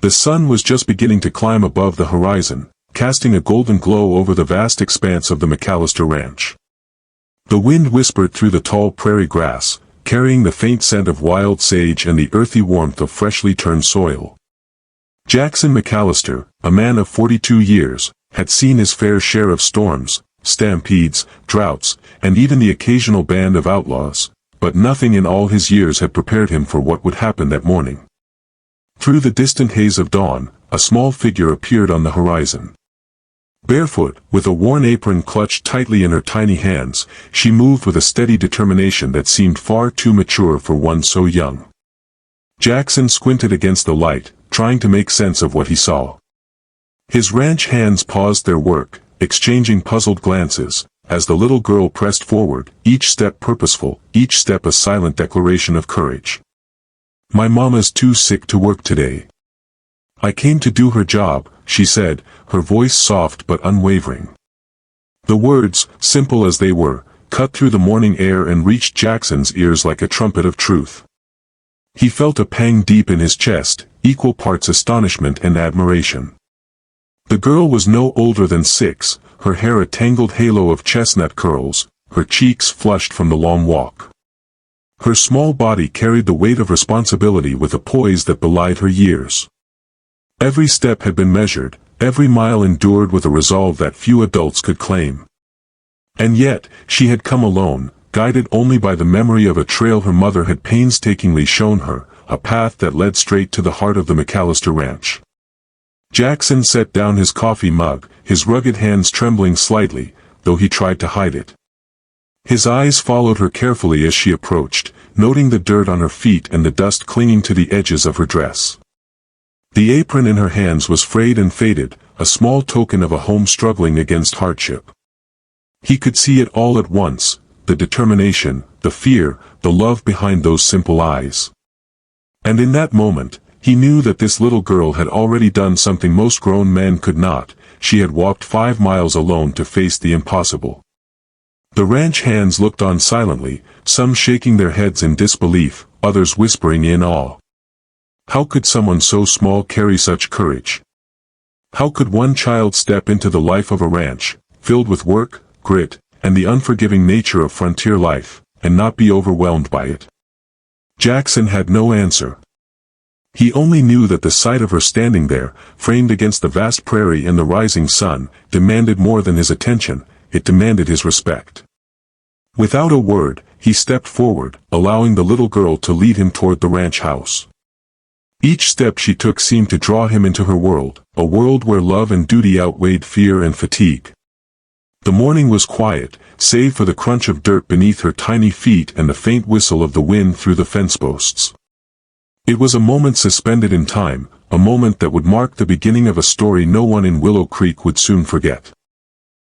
The sun was just beginning to climb above the horizon, casting a golden glow over the vast expanse of the McAllister Ranch. The wind whispered through the tall prairie grass, carrying the faint scent of wild sage and the earthy warmth of freshly turned soil. Jackson McAllister, a man of 42 years, had seen his fair share of storms, stampedes, droughts, and even the occasional band of outlaws, but nothing in all his years had prepared him for what would happen that morning. Through the distant haze of dawn, a small figure appeared on the horizon. Barefoot, with a worn apron clutched tightly in her tiny hands, she moved with a steady determination that seemed far too mature for one so young. Jackson squinted against the light, trying to make sense of what he saw. His ranch hands paused their work, exchanging puzzled glances, as the little girl pressed forward, each step purposeful, each step a silent declaration of courage. "My mama's too sick to work today. I came to do her job," she said, her voice soft but unwavering. The words, simple as they were, cut through the morning air and reached Jackson's ears like a trumpet of truth. He felt a pang deep in his chest, equal parts astonishment and admiration. The girl was no older than 6, her hair a tangled halo of chestnut curls, her cheeks flushed from the long walk. Her small body carried the weight of responsibility with a poise that belied her years. Every step had been measured, every mile endured with a resolve that few adults could claim. And yet, she had come alone, guided only by the memory of a trail her mother had painstakingly shown her, a path that led straight to the heart of the McAllister Ranch. Jackson set down his coffee mug, his rugged hands trembling slightly, though he tried to hide it. His eyes followed her carefully as she approached, noting the dirt on her feet and the dust clinging to the edges of her dress. The apron in her hands was frayed and faded, a small token of a home struggling against hardship. He could see it all at once, the determination, the fear, the love behind those simple eyes. And in that moment, he knew that this little girl had already done something most grown men could not. She had walked 5 miles alone to face the impossible. The ranch hands looked on silently, some shaking their heads in disbelief, others whispering in awe. How could someone so small carry such courage? How could one child step into the life of a ranch, filled with work, grit, and the unforgiving nature of frontier life, and not be overwhelmed by it? Jackson had no answer. He only knew that the sight of her standing there, framed against the vast prairie in the rising sun, demanded more than his attention, it demanded his respect. Without a word, he stepped forward, allowing the little girl to lead him toward the ranch house. Each step she took seemed to draw him into her world, a world where love and duty outweighed fear and fatigue. The morning was quiet, save for the crunch of dirt beneath her tiny feet and the faint whistle of the wind through the fence posts. It was a moment suspended in time, a moment that would mark the beginning of a story no one in Willow Creek would soon forget.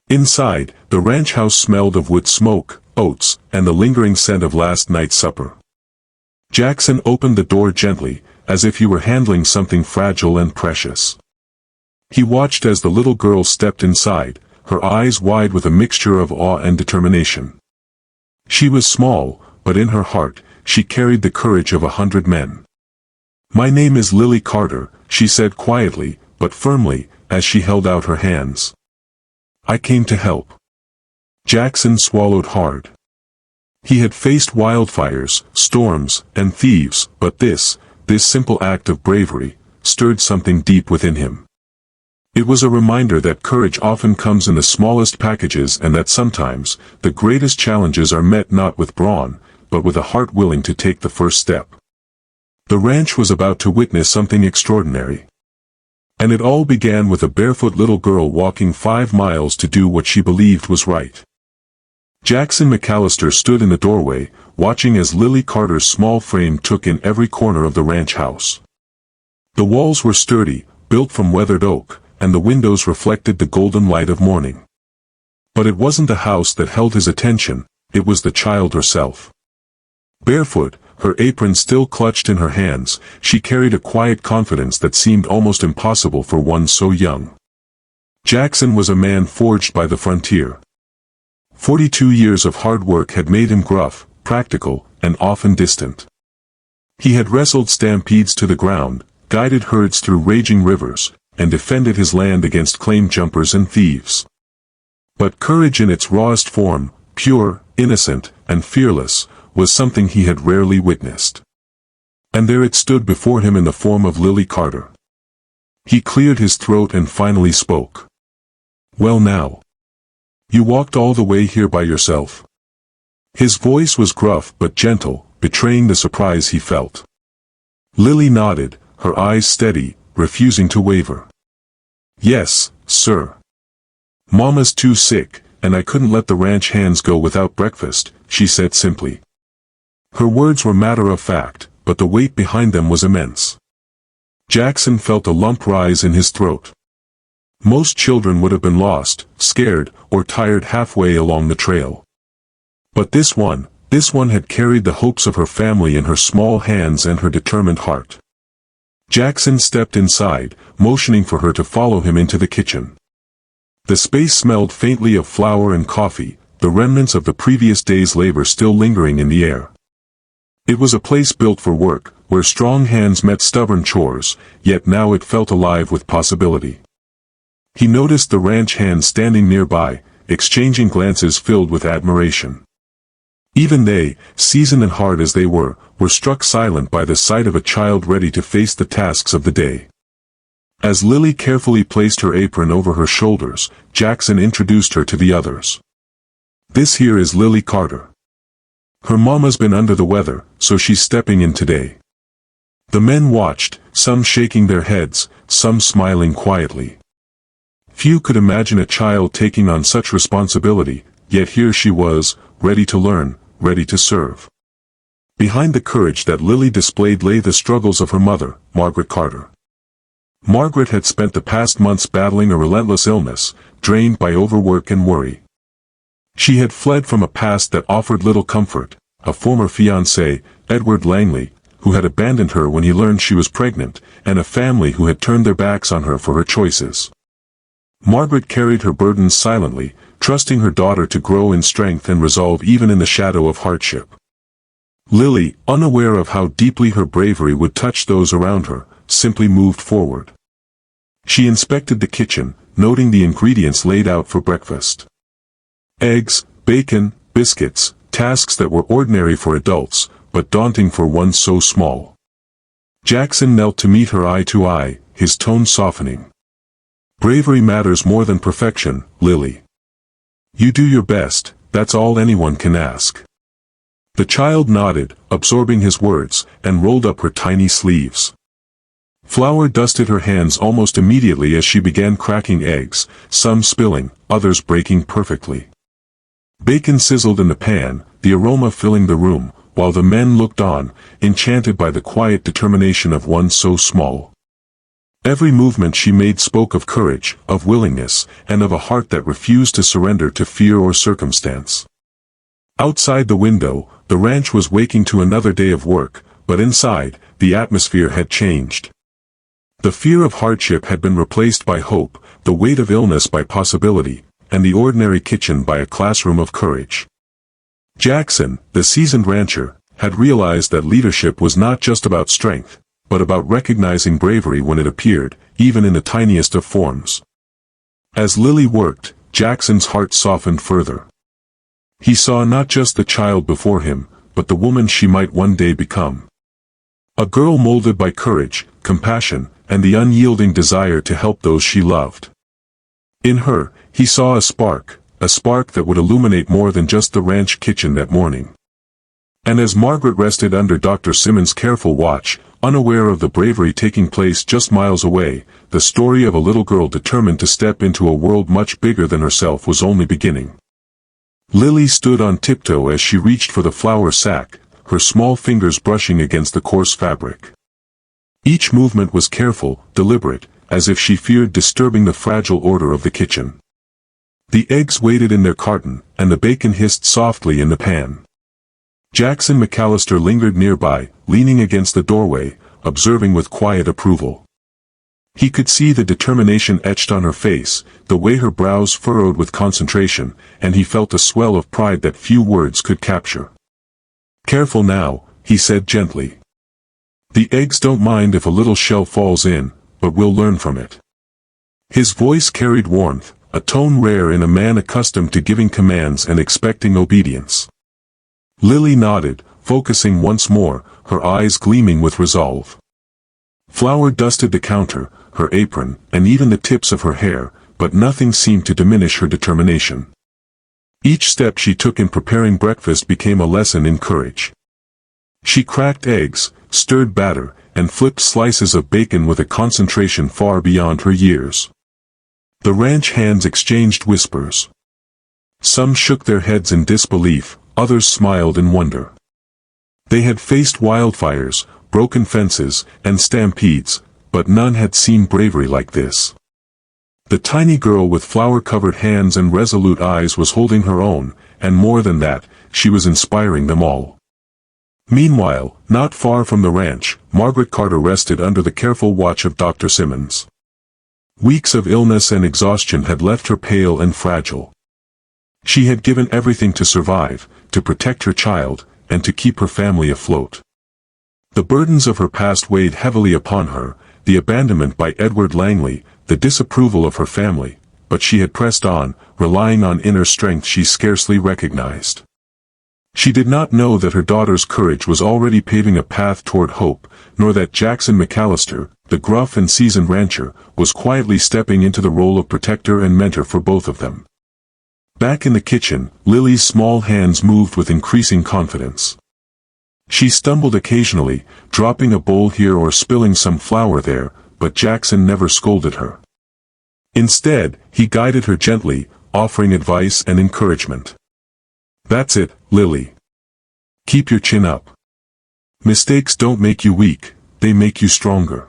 Inside, the ranch house smelled of wood smoke, oats, and the lingering scent of last night's supper. Jackson opened the door gently, as if he were handling something fragile and precious. He watched as the little girl stepped inside, her eyes wide with a mixture of awe and determination. She was small, but in her heart, she carried the courage of 100 men. "My name is Lily Carter," she said quietly, but firmly, as she held out her hands. "I came to help." Jackson swallowed hard. He had faced wildfires, storms, and thieves, but this simple act of bravery, stirred something deep within him. It was a reminder that courage often comes in the smallest packages and that sometimes, the greatest challenges are met not with brawn, but with a heart willing to take the first step. The ranch was about to witness something extraordinary. And it all began with a barefoot little girl walking 5 miles to do what she believed was right. Jackson McAllister stood in the doorway, watching as Lily Carter's small frame took in every corner of the ranch house. The walls were sturdy, built from weathered oak, and the windows reflected the golden light of morning. But it wasn't the house that held his attention, it was the child herself. Barefoot, her apron still clutched in her hands, she carried a quiet confidence that seemed almost impossible for one so young. Jackson was a man forged by the frontier. 42 years of hard work had made him gruff, practical, and often distant. He had wrestled stampedes to the ground, guided herds through raging rivers, and defended his land against claim jumpers and thieves. But courage in its rawest form, pure, innocent, and fearless, was something he had rarely witnessed. And there it stood before him in the form of Lily Carter. He cleared his throat and finally spoke. "Well now. You walked all the way here by yourself?" His voice was gruff but gentle, betraying the surprise he felt. Lily nodded, her eyes steady, refusing to waver. "Yes, sir. Mama's too sick, and I couldn't let the ranch hands go without breakfast," she said simply. Her words were matter of fact, but the weight behind them was immense. Jackson felt a lump rise in his throat. Most children would have been lost, scared, or tired halfway along the trail. But this one had carried the hopes of her family in her small hands and her determined heart. Jackson stepped inside, motioning for her to follow him into the kitchen. The space smelled faintly of flour and coffee, the remnants of the previous day's labor still lingering in the air. It was a place built for work, where strong hands met stubborn chores, yet now it felt alive with possibility. He noticed the ranch hands standing nearby, exchanging glances filled with admiration. Even they, seasoned and hard as they were struck silent by the sight of a child ready to face the tasks of the day. As Lily carefully placed her apron over her shoulders, Jackson introduced her to the others. "This here is Lily Carter. Her mama's been under the weather, so she's stepping in today." The men watched, some shaking their heads, some smiling quietly. Few could imagine a child taking on such responsibility, yet here she was, ready to learn, ready to serve. Behind the courage that Lily displayed lay the struggles of her mother, Margaret Carter. Margaret had spent the past months battling a relentless illness, drained by overwork and worry. She had fled from a past that offered little comfort, a former fiancé, Edward Langley, who had abandoned her when he learned she was pregnant, and a family who had turned their backs on her for her choices. Margaret carried her burdens silently, trusting her daughter to grow in strength and resolve even in the shadow of hardship. Lily, unaware of how deeply her bravery would touch those around her, simply moved forward. She inspected the kitchen, noting the ingredients laid out for breakfast. Eggs, bacon, biscuits, tasks that were ordinary for adults, but daunting for one so small. Jackson knelt to meet her eye to eye, his tone softening. "Bravery matters more than perfection, Lily. You do your best, that's all anyone can ask." The child nodded, absorbing his words, and rolled up her tiny sleeves. Flour dusted her hands almost immediately as she began cracking eggs, some spilling, others breaking perfectly. Bacon sizzled in the pan, the aroma filling the room, while the men looked on, enchanted by the quiet determination of one so small. Every movement she made spoke of courage, of willingness, and of a heart that refused to surrender to fear or circumstance. Outside the window, the ranch was waking to another day of work, but inside, the atmosphere had changed. The fear of hardship had been replaced by hope, the weight of illness by possibility, and the ordinary kitchen by a classroom of courage. Jackson, the seasoned rancher, had realized that leadership was not just about strength, but about recognizing bravery when it appeared, even in the tiniest of forms. As Lily worked, Jackson's heart softened further. He saw not just the child before him, but the woman she might one day become. A girl molded by courage, compassion, and the unyielding desire to help those she loved. In her, he saw a spark that would illuminate more than just the ranch kitchen that morning. And as Margaret rested under Dr. Simmons' careful watch, unaware of the bravery taking place just miles away, the story of a little girl determined to step into a world much bigger than herself was only beginning. Lily stood on tiptoe as she reached for the flour sack, her small fingers brushing against the coarse fabric. Each movement was careful, deliberate, as if she feared disturbing the fragile order of the kitchen. The eggs waited in their carton, and the bacon hissed softly in the pan. Jackson McAllister lingered nearby, leaning against the doorway, observing with quiet approval. He could see the determination etched on her face, the way her brows furrowed with concentration, and he felt a swell of pride that few words could capture. "Careful now," he said gently. The eggs don't mind if a little shell falls in, but we'll learn from it. His voice carried warmth, a tone rare in a man accustomed to giving commands and expecting obedience. Lily nodded, focusing once more, her eyes gleaming with resolve. Flour dusted the counter, her apron, and even the tips of her hair, but nothing seemed to diminish her determination. Each step she took in preparing breakfast became a lesson in courage. She cracked eggs, stirred batter, and flipped slices of bacon with a concentration far beyond her years. The ranch hands exchanged whispers. Some shook their heads in disbelief, others smiled in wonder. They had faced wildfires, broken fences, and stampedes, but none had seen bravery like this. The tiny girl with flour-covered hands and resolute eyes was holding her own, and more than that, she was inspiring them all. Meanwhile, not far from the ranch, Margaret Carter rested under the careful watch of Dr. Simmons. Weeks of illness and exhaustion had left her pale and fragile. She had given everything to survive, to protect her child, and to keep her family afloat. The burdens of her past weighed heavily upon her, the abandonment by Edward Langley, the disapproval of her family, but she had pressed on, relying on inner strength she scarcely recognized. She did not know that her daughter's courage was already paving a path toward hope, nor that Jackson McAllister, the gruff and seasoned rancher, was quietly stepping into the role of protector and mentor for both of them. Back in the kitchen, Lily's small hands moved with increasing confidence. She stumbled occasionally, dropping a bowl here or spilling some flour there, but Jackson never scolded her. Instead, he guided her gently, offering advice and encouragement. "That's it, Lily. Keep your chin up. Mistakes don't make you weak, they make you stronger."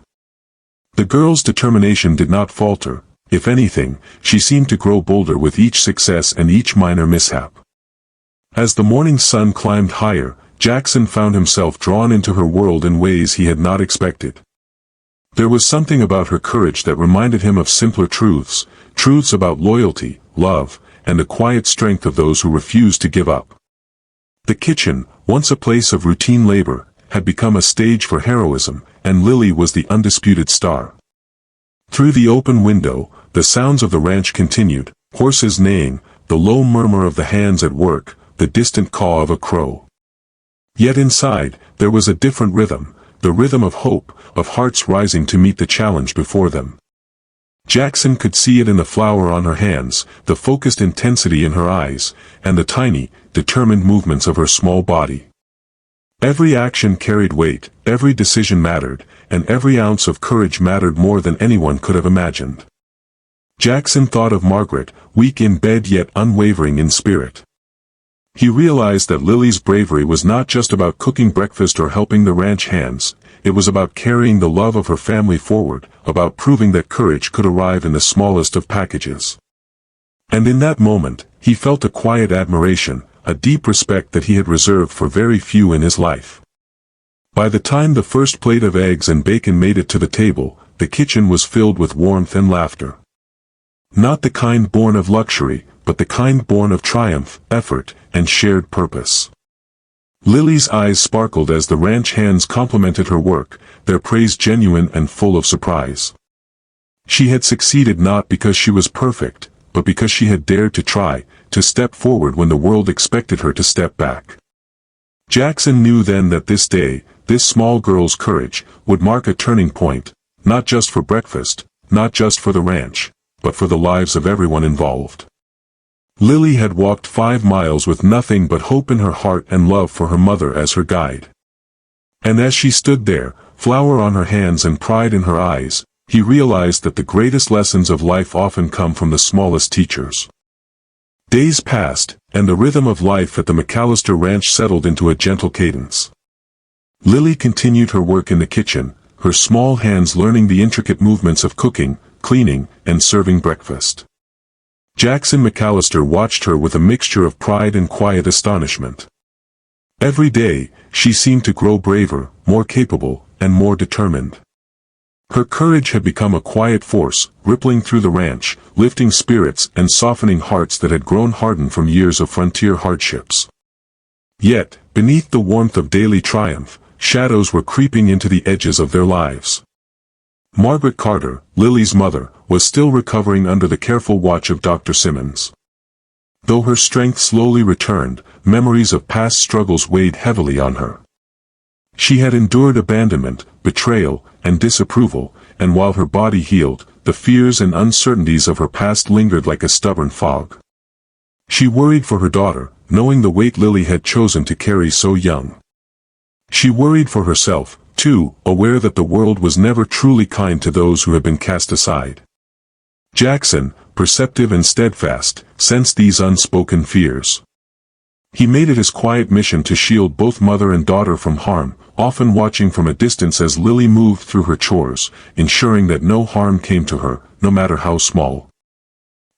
The girl's determination did not falter. If anything, she seemed to grow bolder with each success and each minor mishap. As the morning sun climbed higher, Jackson found himself drawn into her world in ways he had not expected. There was something about her courage that reminded him of simpler truths, truths about loyalty, love, and the quiet strength of those who refused to give up. The kitchen, once a place of routine labor, had become a stage for heroism, and Lily was the undisputed star. Through the open window, the sounds of the ranch continued, horses neighing, the low murmur of the hands at work, the distant caw of a crow. Yet inside, there was a different rhythm, the rhythm of hope, of hearts rising to meet the challenge before them. Jackson could see it in the flour on her hands, the focused intensity in her eyes, and the tiny, determined movements of her small body. Every action carried weight, every decision mattered, and every ounce of courage mattered more than anyone could have imagined. Jackson thought of Margaret, weak in bed yet unwavering in spirit. He realized that Lily's bravery was not just about cooking breakfast or helping the ranch hands, it was about carrying the love of her family forward, about proving that courage could arrive in the smallest of packages. And in that moment, he felt a quiet admiration, a deep respect that he had reserved for very few in his life. By the time the first plate of eggs and bacon made it to the table, the kitchen was filled with warmth and laughter. Not the kind born of luxury, but the kind born of triumph, effort, and shared purpose. Lily's eyes sparkled as the ranch hands complimented her work, their praise genuine and full of surprise. She had succeeded not because she was perfect, but because she had dared to try, to step forward when the world expected her to step back. Jackson knew then that this day, this small girl's courage, would mark a turning point, not just for breakfast, not just for the ranch, but for the lives of everyone involved. Lily had walked 5 miles with nothing but hope in her heart and love for her mother as her guide. And as she stood there, flour on her hands and pride in her eyes, he realized that the greatest lessons of life often come from the smallest teachers. Days passed, and the rhythm of life at the McAllister Ranch settled into a gentle cadence. Lily continued her work in the kitchen, her small hands learning the intricate movements of cooking, cleaning, and serving breakfast. Jackson McAllister watched her with a mixture of pride and quiet astonishment. Every day, she seemed to grow braver, more capable, and more determined. Her courage had become a quiet force, rippling through the ranch, lifting spirits and softening hearts that had grown hardened from years of frontier hardships. Yet, beneath the warmth of daily triumph, shadows were creeping into the edges of their lives. Margaret Carter, Lily's mother, was still recovering under the careful watch of Dr. Simmons. Though her strength slowly returned, memories of past struggles weighed heavily on her. She had endured abandonment, betrayal, and disapproval, and while her body healed, the fears and uncertainties of her past lingered like a stubborn fog. She worried for her daughter, knowing the weight Lily had chosen to carry so young. She worried for herself, too, aware that the world was never truly kind to those who had been cast aside. Jackson, perceptive and steadfast, sensed these unspoken fears. He made it his quiet mission to shield both mother and daughter from harm, often watching from a distance as Lily moved through her chores, ensuring that no harm came to her, no matter how small.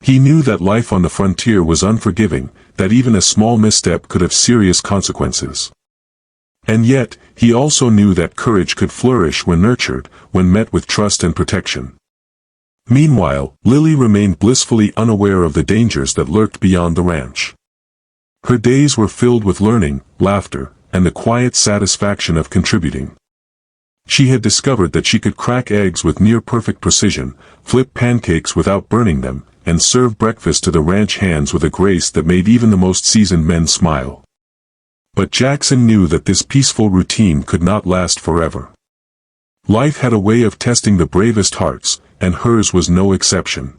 He knew that life on the frontier was unforgiving, that even a small misstep could have serious consequences. And yet, he also knew that courage could flourish when nurtured, when met with trust and protection. Meanwhile, Lily remained blissfully unaware of the dangers that lurked beyond the ranch. Her days were filled with learning, laughter, and the quiet satisfaction of contributing. She had discovered that she could crack eggs with near-perfect precision, flip pancakes without burning them, and serve breakfast to the ranch hands with a grace that made even the most seasoned men smile. But Jackson knew that this peaceful routine could not last forever. Life had a way of testing the bravest hearts, and hers was no exception.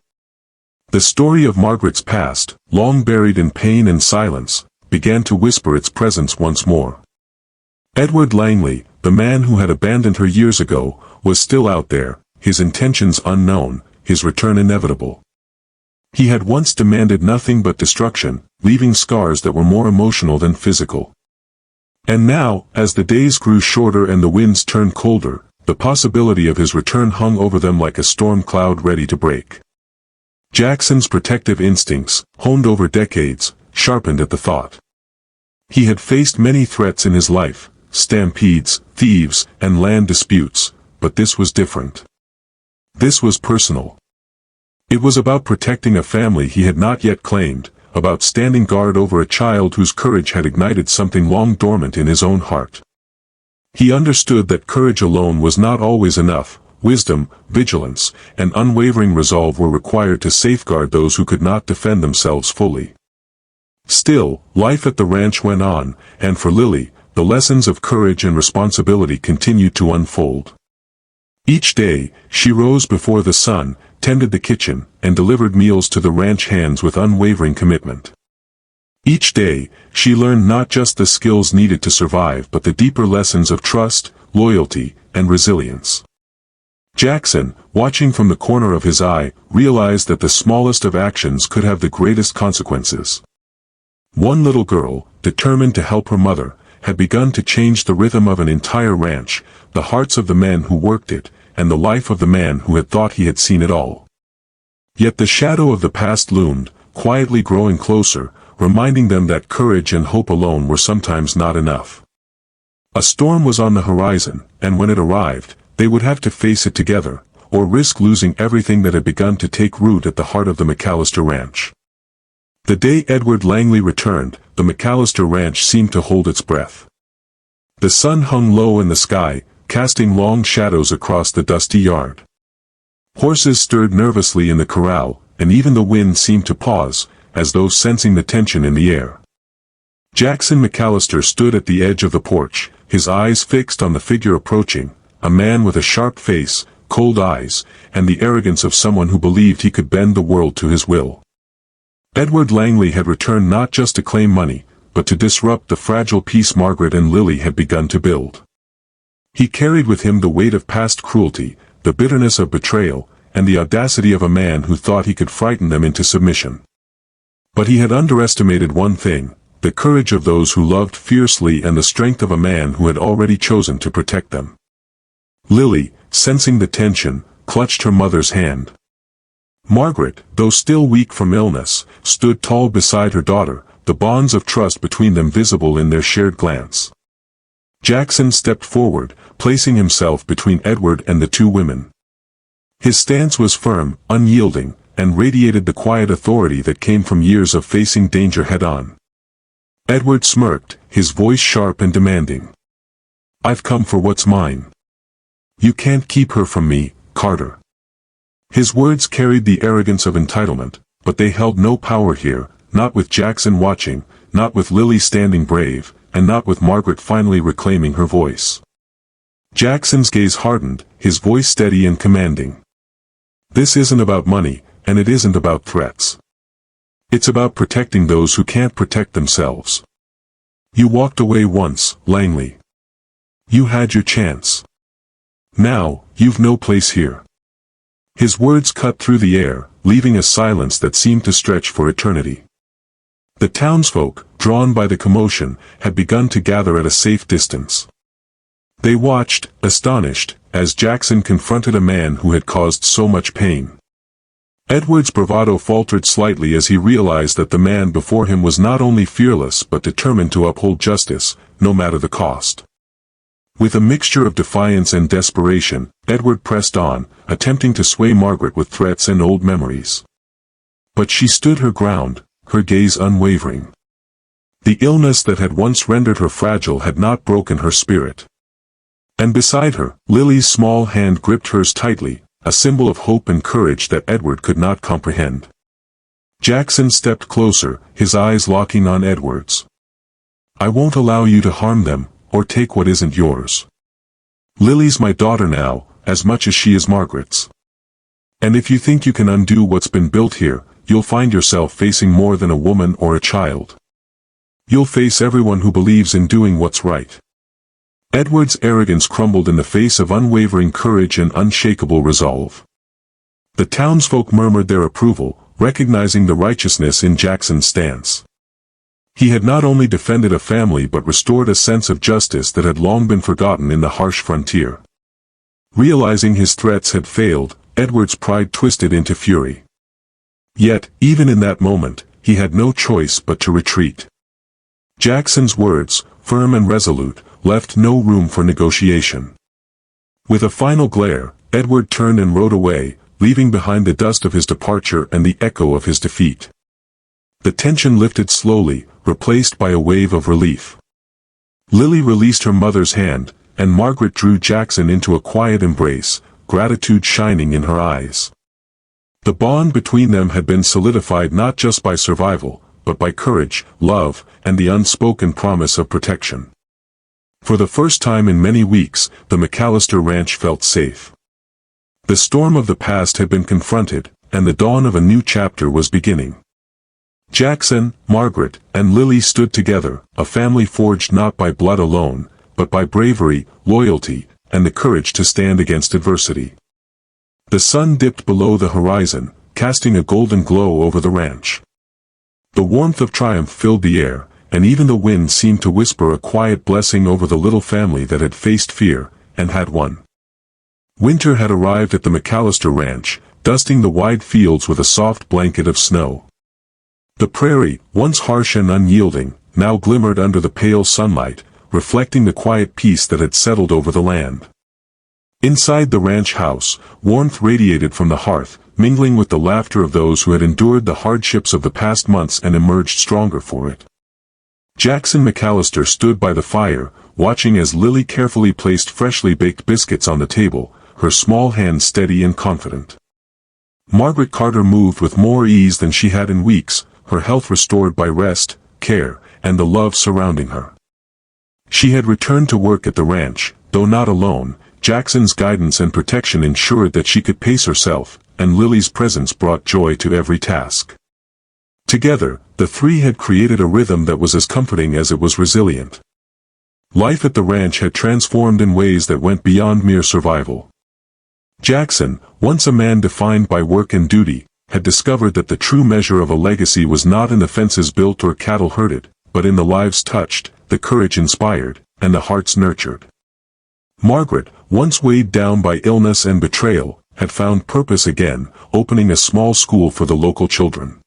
The story of Margaret's past, long buried in pain and silence, began to whisper its presence once more. Edward Langley, the man who had abandoned her years ago, was still out there, his intentions unknown, his return inevitable. He had once demanded nothing but destruction, leaving scars that were more emotional than physical. And now, as the days grew shorter and the winds turned colder, the possibility of his return hung over them like a storm cloud ready to break. Jackson's protective instincts, honed over decades, sharpened at the thought. He had faced many threats in his life, stampedes, thieves, and land disputes, but this was different. This was personal. It was about protecting a family he had not yet claimed, about standing guard over a child whose courage had ignited something long dormant in his own heart. He understood that courage alone was not always enough. Wisdom, vigilance, and unwavering resolve were required to safeguard those who could not defend themselves fully. Still, life at the ranch went on, and for Lily, the lessons of courage and responsibility continued to unfold. Each day, she rose before the sun, tended the kitchen, and delivered meals to the ranch hands with unwavering commitment. Each day, she learned not just the skills needed to survive but the deeper lessons of trust, loyalty, and resilience. Jackson, watching from the corner of his eye, realized that the smallest of actions could have the greatest consequences. One little girl, determined to help her mother, had begun to change the rhythm of an entire ranch, the hearts of the men who worked it, and the life of the man who had thought he had seen it all. Yet the shadow of the past loomed, quietly growing closer, reminding them that courage and hope alone were sometimes not enough. A storm was on the horizon, and when it arrived, they would have to face it together, or risk losing everything that had begun to take root at the heart of the McAllister Ranch. The day Edward Langley returned, the McAllister Ranch seemed to hold its breath. The sun hung low in the sky, casting long shadows across the dusty yard. Horses stirred nervously in the corral, and even the wind seemed to pause, as though sensing the tension in the air. Jackson McAllister stood at the edge of the porch, his eyes fixed on the figure approaching, a man with a sharp face, cold eyes, and the arrogance of someone who believed he could bend the world to his will. Edward Langley had returned not just to claim money, but to disrupt the fragile peace Margaret and Lily had begun to build. He carried with him the weight of past cruelty, the bitterness of betrayal, and the audacity of a man who thought he could frighten them into submission. But he had underestimated one thing, the courage of those who loved fiercely and the strength of a man who had already chosen to protect them. Lily, sensing the tension, clutched her mother's hand. Margaret, though still weak from illness, stood tall beside her daughter, the bonds of trust between them visible in their shared glance. Jackson stepped forward, placing himself between Edward and the two women. His stance was firm, unyielding, and radiated the quiet authority that came from years of facing danger head-on. Edward smirked, his voice sharp and demanding. I've come for what's mine. You can't keep her from me, Carter. His words carried the arrogance of entitlement, but they held no power here, not with Jackson watching, not with Lily standing brave, and not with Margaret finally reclaiming her voice. Jackson's gaze hardened, his voice steady and commanding. This isn't about money, and it isn't about threats. It's about protecting those who can't protect themselves. You walked away once, Langley. You had your chance. Now, you've no place here. His words cut through the air, leaving a silence that seemed to stretch for eternity. The townsfolk, drawn by the commotion, had begun to gather at a safe distance. They watched, astonished, as Jackson confronted a man who had caused so much pain. Edward's bravado faltered slightly as he realized that the man before him was not only fearless but determined to uphold justice, no matter the cost. With a mixture of defiance and desperation, Edward pressed on, attempting to sway Margaret with threats and old memories. But she stood her ground, her gaze unwavering. The illness that had once rendered her fragile had not broken her spirit. And beside her, Lily's small hand gripped hers tightly, a symbol of hope and courage that Edward could not comprehend. Jackson stepped closer, his eyes locking on Edward's. I won't allow you to harm them, or take what isn't yours. Lily's my daughter now, as much as she is Margaret's. And if you think you can undo what's been built here, you'll find yourself facing more than a woman or a child. You'll face everyone who believes in doing what's right. Edward's arrogance crumbled in the face of unwavering courage and unshakable resolve. The townsfolk murmured their approval, recognizing the righteousness in Jackson's stance. He had not only defended a family but restored a sense of justice that had long been forgotten in the harsh frontier. Realizing his threats had failed, Edward's pride twisted into fury. Yet, even in that moment, he had no choice but to retreat. Jackson's words, firm and resolute, left no room for negotiation. With a final glare, Edward turned and rode away, leaving behind the dust of his departure and the echo of his defeat. The tension lifted slowly, replaced by a wave of relief. Lily released her mother's hand, and Margaret drew Jackson into a quiet embrace, gratitude shining in her eyes. The bond between them had been solidified not just by survival, but by courage, love, and the unspoken promise of protection. For the first time in many weeks, the McAllister Ranch felt safe. The storm of the past had been confronted, and the dawn of a new chapter was beginning. Jackson, Margaret, and Lily stood together, a family forged not by blood alone, but by bravery, loyalty, and the courage to stand against adversity. The sun dipped below the horizon, casting a golden glow over the ranch. The warmth of triumph filled the air, and even the wind seemed to whisper a quiet blessing over the little family that had faced fear, and had won. Winter had arrived at the McAllister Ranch, dusting the wide fields with a soft blanket of snow. The prairie, once harsh and unyielding, now glimmered under the pale sunlight, reflecting the quiet peace that had settled over the land. Inside the ranch house, warmth radiated from the hearth, mingling with the laughter of those who had endured the hardships of the past months and emerged stronger for it. Jackson McAllister stood by the fire, watching as Lily carefully placed freshly baked biscuits on the table, her small hand steady and confident. Margaret Carter moved with more ease than she had in weeks, her health restored by rest, care, and the love surrounding her. She had returned to work at the ranch, though not alone. Jackson's guidance and protection ensured that she could pace herself, and Lily's presence brought joy to every task. Together, the three had created a rhythm that was as comforting as it was resilient. Life at the ranch had transformed in ways that went beyond mere survival. Jackson, once a man defined by work and duty, had discovered that the true measure of a legacy was not in the fences built or cattle herded, but in the lives touched, the courage inspired, and the hearts nurtured. Margaret, once weighed down by illness and betrayal, had found purpose again, opening a small school for the local children.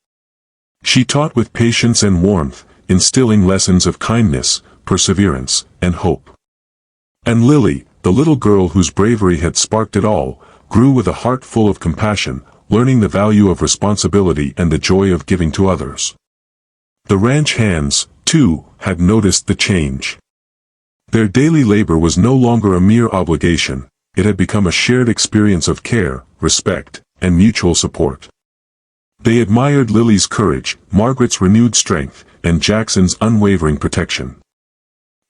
She taught with patience and warmth, instilling lessons of kindness, perseverance, and hope. And Lily, the little girl whose bravery had sparked it all, grew with a heart full of compassion, learning the value of responsibility and the joy of giving to others. The ranch hands, too, had noticed the change. Their daily labor was no longer a mere obligation, it had become a shared experience of care, respect, and mutual support. They admired Lily's courage, Margaret's renewed strength, and Jackson's unwavering protection.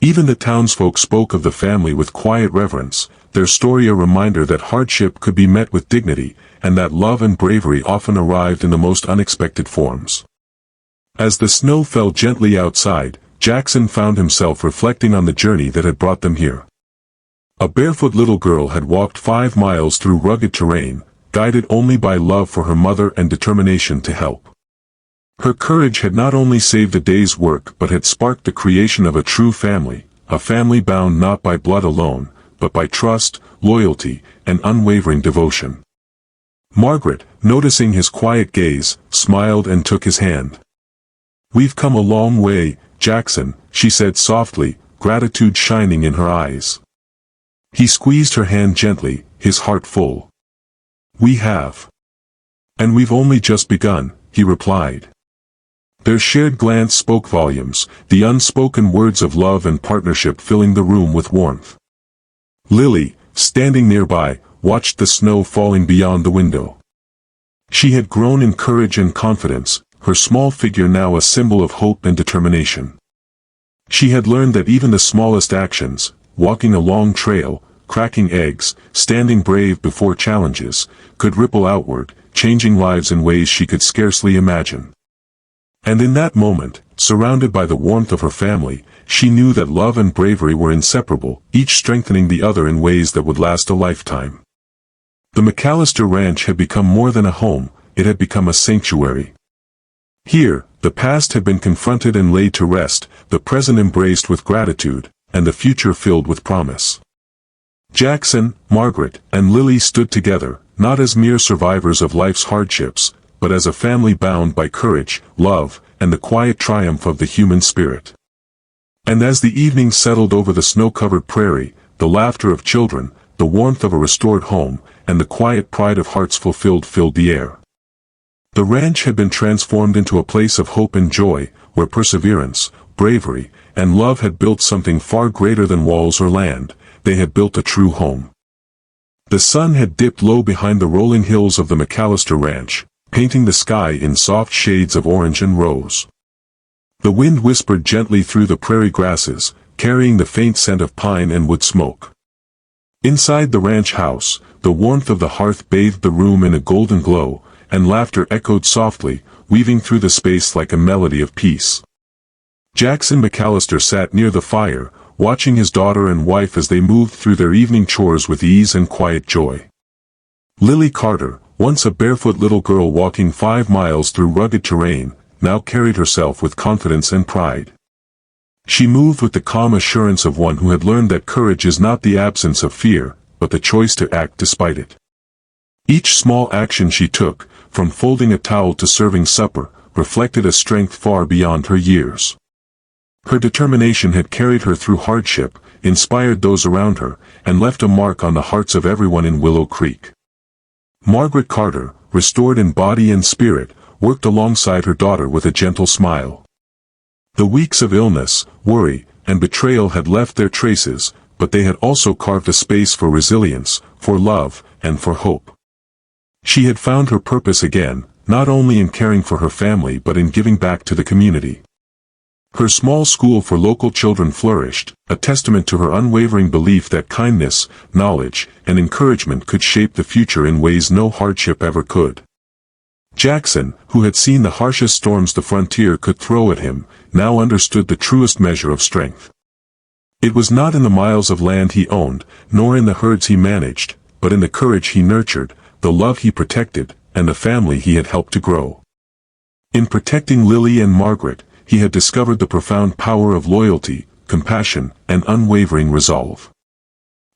Even the townsfolk spoke of the family with quiet reverence, their story a reminder that hardship could be met with dignity, and that love and bravery often arrived in the most unexpected forms. As the snow fell gently outside, Jackson found himself reflecting on the journey that had brought them here. A barefoot little girl had walked 5 miles through rugged terrain, guided only by love for her mother and determination to help. Her courage had not only saved a day's work but had sparked the creation of a true family, a family bound not by blood alone, but by trust, loyalty, and unwavering devotion. Margaret, noticing his quiet gaze, smiled and took his hand. "We've come a long way, Jackson," she said softly, gratitude shining in her eyes. He squeezed her hand gently, his heart full. "We have. And we've only just begun," he replied. Their shared glance spoke volumes, the unspoken words of love and partnership filling the room with warmth. Lily, standing nearby, watched the snow falling beyond the window. She had grown in courage and confidence, her small figure now a symbol of hope and determination. She had learned that even the smallest actions, walking a long trail, cracking eggs, standing brave before challenges, could ripple outward, changing lives in ways she could scarcely imagine. And in that moment, surrounded by the warmth of her family, she knew that love and bravery were inseparable, each strengthening the other in ways that would last a lifetime. The McAllister Ranch had become more than a home, it had become a sanctuary. Here, the past had been confronted and laid to rest, the present embraced with gratitude, and the future filled with promise. Jackson, Margaret, and Lily stood together, not as mere survivors of life's hardships, but as a family bound by courage, love, and the quiet triumph of the human spirit. And as the evening settled over the snow-covered prairie, the laughter of children, the warmth of a restored home, and the quiet pride of hearts fulfilled filled the air. The ranch had been transformed into a place of hope and joy, where perseverance, bravery, and love had built something far greater than walls or land. They had built a true home. The sun had dipped low behind the rolling hills of the McAllister Ranch, painting the sky in soft shades of orange and rose. The wind whispered gently through the prairie grasses, carrying the faint scent of pine and wood smoke. Inside the ranch house, the warmth of the hearth bathed the room in a golden glow, and laughter echoed softly, weaving through the space like a melody of peace. Jackson McAllister sat near the fire, watching his daughter and wife as they moved through their evening chores with ease and quiet joy. Lily Carter, once a barefoot little girl walking 5 miles through rugged terrain, now carried herself with confidence and pride. She moved with the calm assurance of one who had learned that courage is not the absence of fear, but the choice to act despite it. Each small action she took, from folding a towel to serving supper, reflected a strength far beyond her years. Her determination had carried her through hardship, inspired those around her, and left a mark on the hearts of everyone in Willow Creek. Margaret Carter, restored in body and spirit, worked alongside her daughter with a gentle smile. The weeks of illness, worry, and betrayal had left their traces, but they had also carved a space for resilience, for love, and for hope. She had found her purpose again, not only in caring for her family but in giving back to the community. Her small school for local children flourished, a testament to her unwavering belief that kindness, knowledge, and encouragement could shape the future in ways no hardship ever could. Jackson, who had seen the harshest storms the frontier could throw at him, now understood the truest measure of strength. It was not in the miles of land he owned, nor in the herds he managed, but in the courage he nurtured, the love he protected, and the family he had helped to grow. In protecting Lily and Margaret, he had discovered the profound power of loyalty, compassion, and unwavering resolve.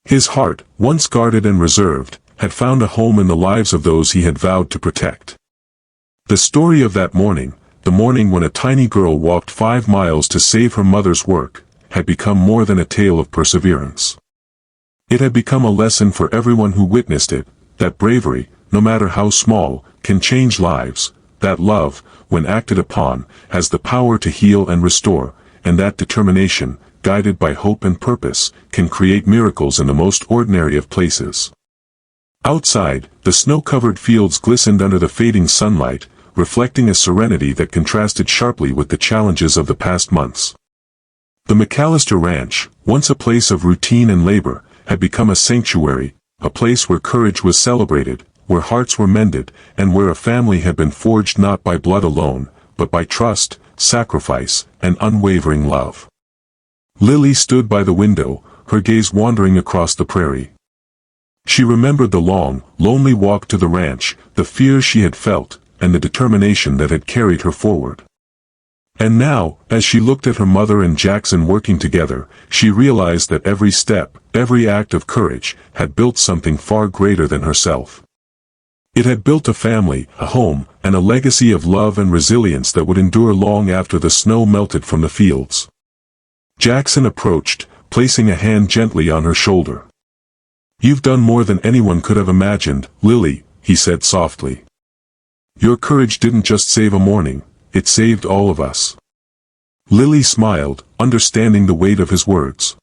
His heart, once guarded and reserved, had found a home in the lives of those he had vowed to protect. The story of that morning, the morning when a tiny girl walked 5 miles to save her mother's work, had become more than a tale of perseverance. It had become a lesson for everyone who witnessed it, that bravery, no matter how small, can change lives, that love, when acted upon, has the power to heal and restore, and that determination, guided by hope and purpose, can create miracles in the most ordinary of places. Outside, the snow-covered fields glistened under the fading sunlight, reflecting a serenity that contrasted sharply with the challenges of the past months. The McAllister Ranch, once a place of routine and labor, had become a sanctuary, a place where courage was celebrated, where hearts were mended, and where a family had been forged not by blood alone, but by trust, sacrifice, and unwavering love. Lily stood by the window, her gaze wandering across the prairie. She remembered the long, lonely walk to the ranch, the fear she had felt, and the determination that had carried her forward. And now, as she looked at her mother and Jackson working together, she realized that every step, every act of courage, had built something far greater than herself. It had built a family, a home, and a legacy of love and resilience that would endure long after the snow melted from the fields. Jackson approached, placing a hand gently on her shoulder. "You've done more than anyone could have imagined, Lily," he said softly. "Your courage didn't just save a morning, it saved all of us." Lily smiled, understanding the weight of his words.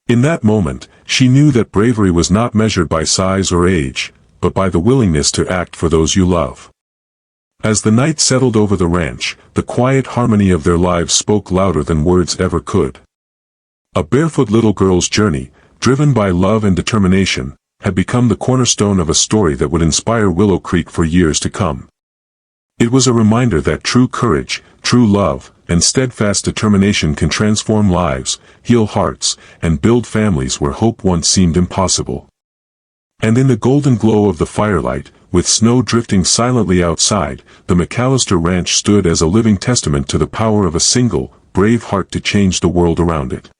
In that moment, she knew that bravery was not measured by size or age, but by the willingness to act for those you love. As the night settled over the ranch, the quiet harmony of their lives spoke louder than words ever could. A barefoot little girl's journey, driven by love and determination, had become the cornerstone of a story that would inspire Willow Creek for years to come. It was a reminder that true courage, true love, and steadfast determination can transform lives, heal hearts, and build families where hope once seemed impossible. And in the golden glow of the firelight, with snow drifting silently outside, the McAllister Ranch stood as a living testament to the power of a single, brave heart to change the world around it.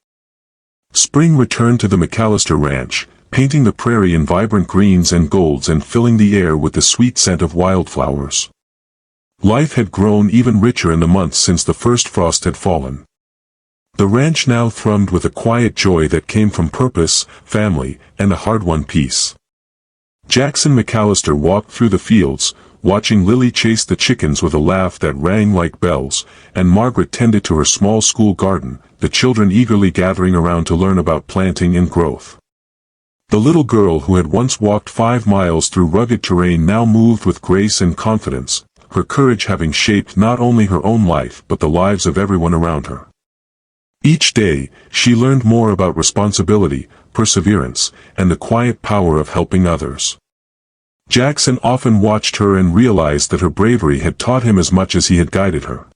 Spring returned to the McAllister Ranch, painting the prairie in vibrant greens and golds and filling the air with the sweet scent of wildflowers. Life had grown even richer in the months since the first frost had fallen. The ranch now thrummed with a quiet joy that came from purpose, family, and a hard-won peace. Jackson McAllister walked through the fields, watching Lily chase the chickens with a laugh that rang like bells, and Margaret tended to her small school garden, the children eagerly gathering around to learn about planting and growth. The little girl who had once walked 5 miles through rugged terrain now moved with grace and confidence, her courage having shaped not only her own life but the lives of everyone around her. Each day, she learned more about responsibility, perseverance, and the quiet power of helping others. Jackson often watched her and realized that her bravery had taught him as much as he had guided her.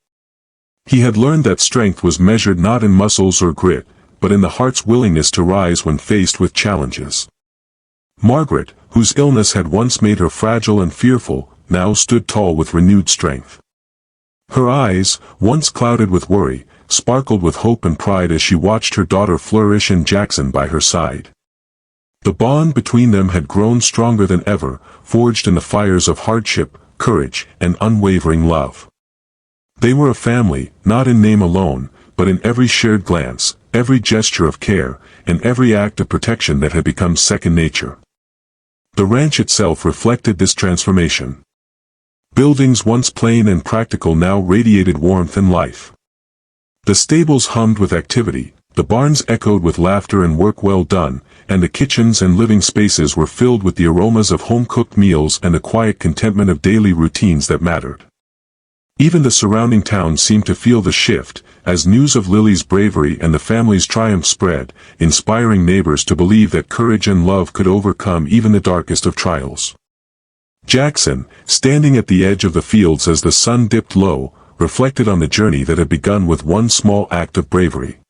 He had learned that strength was measured not in muscles or grit, but in the heart's willingness to rise when faced with challenges. Margaret, whose illness had once made her fragile and fearful, now stood tall with renewed strength. Her eyes, once clouded with worry, sparkled with hope and pride as she watched her daughter flourish and Jackson by her side. The bond between them had grown stronger than ever, forged in the fires of hardship, courage, and unwavering love. They were a family, not in name alone, but in every shared glance, every gesture of care, and every act of protection that had become second nature. The ranch itself reflected this transformation. Buildings once plain and practical now radiated warmth and life. The stables hummed with activity, the barns echoed with laughter and work well done, and the kitchens and living spaces were filled with the aromas of home-cooked meals and the quiet contentment of daily routines that mattered. Even the surrounding town seemed to feel the shift, as news of Lily's bravery and the family's triumph spread, inspiring neighbors to believe that courage and love could overcome even the darkest of trials. Jackson, standing at the edge of the fields as the sun dipped low, reflected on the journey that had begun with one small act of bravery.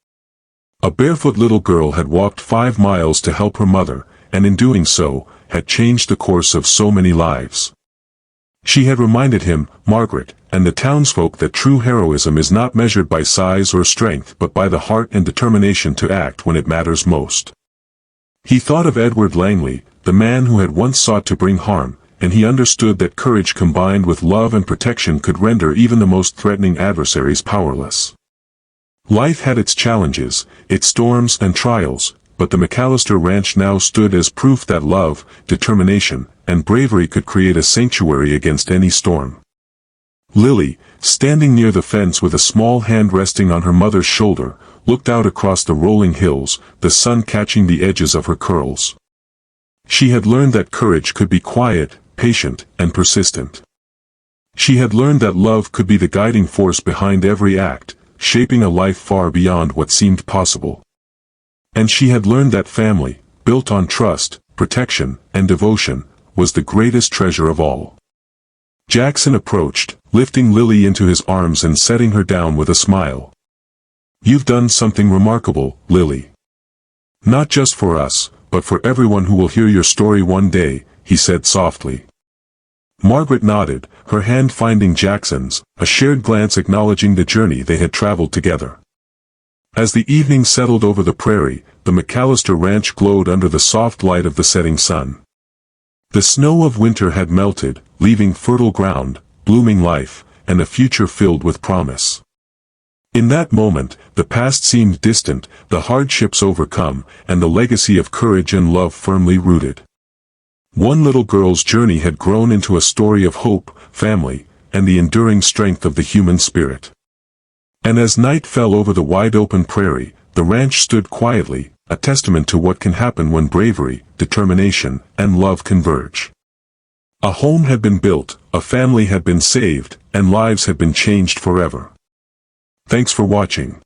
A barefoot little girl had walked 5 miles to help her mother, and in doing so, had changed the course of so many lives. She had reminded him, Margaret, and the townsfolk that true heroism is not measured by size or strength but by the heart and determination to act when it matters most. He thought of Edward Langley, the man who had once sought to bring harm, and he understood that courage combined with love and protection could render even the most threatening adversaries powerless. Life had its challenges, its storms and trials, but the McAllister Ranch now stood as proof that love, determination, and bravery could create a sanctuary against any storm. Lily, standing near the fence with a small hand resting on her mother's shoulder, looked out across the rolling hills, the sun catching the edges of her curls. She had learned that courage could be quiet, patient, and persistent. She had learned that love could be the guiding force behind every act, shaping a life far beyond what seemed possible. And she had learned that family, built on trust, protection, and devotion, was the greatest treasure of all. Jackson approached, lifting Lily into his arms and setting her down with a smile. "You've done something remarkable, Lily. Not just for us, but for everyone who will hear your story one day," he said softly. Margaret nodded, her hand finding Jackson's, a shared glance acknowledging the journey they had traveled together. As the evening settled over the prairie, the McAllister ranch glowed under the soft light of the setting sun. The snow of winter had melted, leaving fertile ground, blooming life, and a future filled with promise. In that moment, the past seemed distant, the hardships overcome, and the legacy of courage and love firmly rooted. One little girl's journey had grown into a story of hope, family, and the enduring strength of the human spirit. And as night fell over the wide-open prairie, the ranch stood quietly, a testament to what can happen when bravery, determination, and love converge. A home had been built, a family had been saved, and lives had been changed forever. Thanks for watching.